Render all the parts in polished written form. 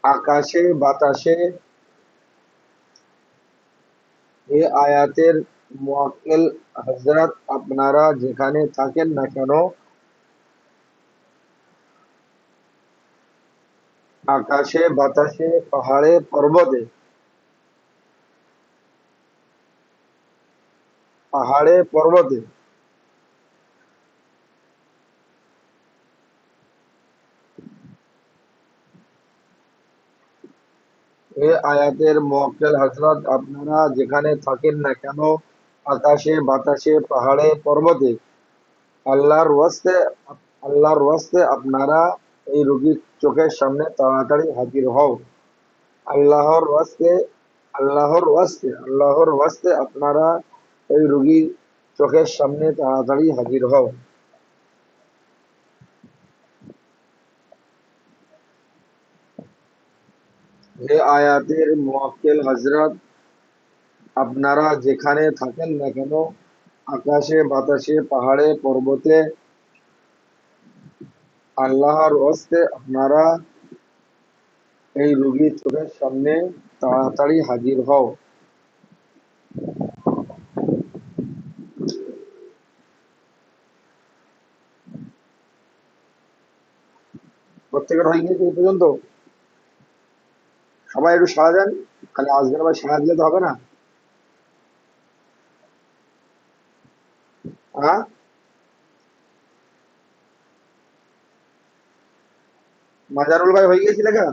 আকাশে বাতাসে এ আয়াতের মুয়াক্কেল হযরত আপনারা যেখানে থাকেন না কেন, আকাশে বাতাসে পাহাড়ে পর্বতে, পাহাড়ে পর্বতে এ আয়াতের মুয়াক্কেল হযরত আপনারা যেখানে থাকেন না কেন, আকাশে বাতাসে পাহাড়ে পর্বতে, আল্লাহর ওয়াস্তে আল্লাহর ওয়াস্তে আপনারা এই রোগীর চোখের সামনে তাড়াতাড়ি হাজির হও। আল্লাহর ওয়াস্তে আল্লাহর ওয়াস্তে আপনারা এই রোগীর চোখের সামনে তাড়াতাড়ি হাজির হও। এ আয়াতের মুয়াক্কেল হযরত আপনারা যেখানে থাকেন না কেন, আকাশে বাতাসে পাহাড়ে পর্বতে, আল্লাহর ওয়াস্তে আপনারা এই রোগীর চোখের সামনে তাড়াতাড়ি হাজির হও। প্রত্যেকের হয়ে গিয়েছে এই পর্যন্ত? সবাই একটু সাড়া দেন, খালি আজকের আবার সাড়া দিলে তো হবে না। হ্যাঁ, মাজারুল ভাই হয়ে গিয়েছে লেখা?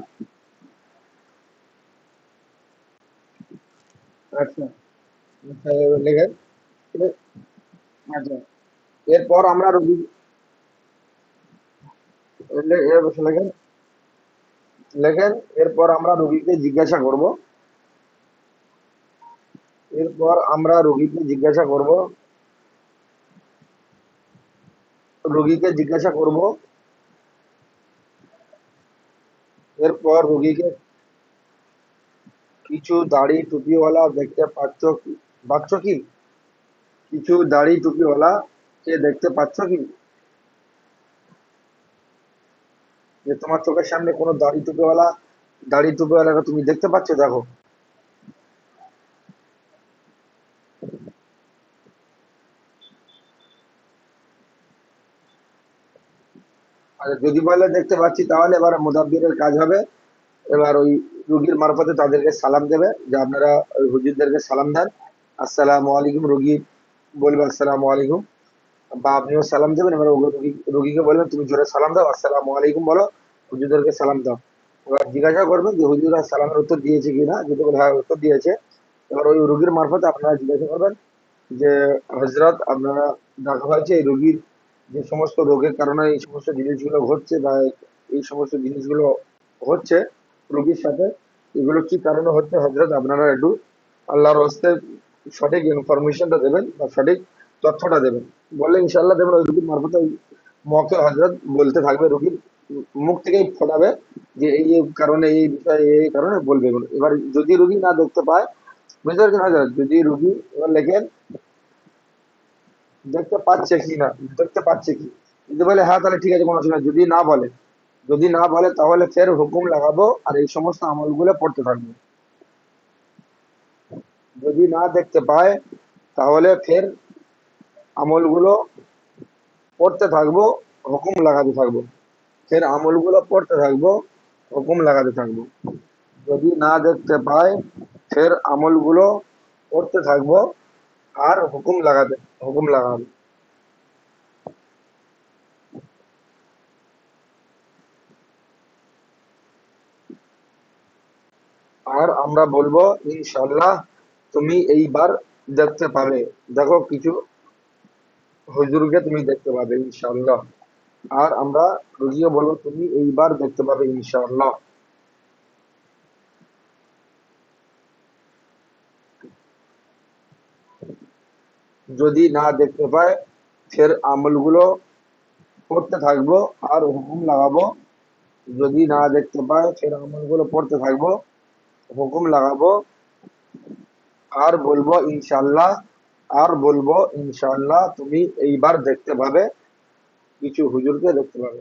আচ্ছা, আচ্ছা, লেখেন। আচ্ছা, এরপর আমরা রোগী লেখেন, লেখেন। এরপর আমরা রোগীকে জিজ্ঞাসা করব, এরপর আমরা রোগীকে জিজ্ঞাসা করব, রোগীকে জিজ্ঞাসা করব, এরপর রোগীকে কিছু দাড়ি টুপিওয়ালা দেখতে পাচ্ছ কি? কিছু দাড়ি টুপিওয়ালা কে দেখতে পাচ্ছ কি? যে তোমার চোখের সামনে কোনো দাড়ি টুপিওয়ালাকে তুমি দেখতে পাচ্ছ? দেখো। আর যদি বলে দেখতে পাচ্ছি, তাহলে এবার মুদাব্বিরের কাজ হবে, এবার ওই রুগীর মারফতে তাদেরকে সালাম দেবে, যে আপনারা ওই হুজুরদেরকে সালাম দেন, আসসালামু আলাইকুম। রুগী বলবে আসসালামু আলাইকুম, বা আপনিও সালাম দেবেন। এবার রুগীকে বলবেন তুমি জোরে সালাম দাও, আসসালামু আলাইকুম বলো, হুজুরদেরকে সালাম দাও। এবার জিজ্ঞাসা করবেন যে হুজুরা সালামের উত্তর দিয়েছে কিনা, যদি বলে হ্যাঁ উত্তর দিয়েছে, এবার ওই রুগীর মারফতে আপনারা জিজ্ঞাসা করবেন যে হজরত আপনারা দেখা হয়েছে এই রোগীর যে সমস্ত রোগের কারণে এই সমস্ত জিনিসগুলো ঘটছে, বা এই সমস্ত জিনিসগুলো হচ্ছে রোগীর সাথে, এগুলো কি কারণে হচ্ছে হজরত আপনারা একটু আল্লাহর হস্তে সঠিক ইনফরমেশনটা দেবেন, বা সঠিক তথ্যটা দেবেন। বললে ইনশাল্লাহ দেবেন, ওই রোগীর মারফতে ওই মকে হজরত বলতে থাকবে, রোগীর মুখ থেকেই ফোটাবে যে এই এই কারণে, এই বিষয়ে এই কারণে বলবে এগুলো। এবার যদি রোগী না দেখতে পায়, বুঝতে পারছেন হজরত, যদি রোগী, এবার লেখেন দেখতে পাচ্ছে কি না, দেখতে পাচ্ছে কি। যদি বলে হ্যাঁ, তাহলে ঠিক আছে, কোনো অসুবিধা নেই। যদি না বলে তাহলে ফের হুকুম লাগাবো আর এই সমস্ত আমলগুলো পড়তে থাকবো। যদি না দেখতে পায় তাহলে ফের আমলগুলো পড়তে থাকবো, হুকুম লাগাতে থাকবো। ফের আমলগুলো পড়তে থাকবো, হুকুম লাগাতে থাকবো। যদি না দেখতে পায় ফের আমলগুলো পড়তে থাকবো আর হুকুম লাগাবো। আর আমরা বলবো ইনশাল্লাহ তুমি এইবার দেখতে পাবে। দেখো, কিছু হুজুরকে তুমি দেখতে পাবে ইনশাআল্লাহ। আর আমরা রুগীকে বলবো তুমি এইবার দেখতে পাবে ইনশাআল্লাহ। যদি না দেখতে পায় ফের আমলগুলো পড়তে থাকবো আর হুকুম লাগাবো। যদি না দেখতে পায় ফের আমলগুলো পড়তে থাকবো, হুকুম লাগাবো। আর বলবো ইনশাআল্লাহ, তুমি এইবার দেখতে পাবে, কিছু হুজুরকে দেখতে পাবে।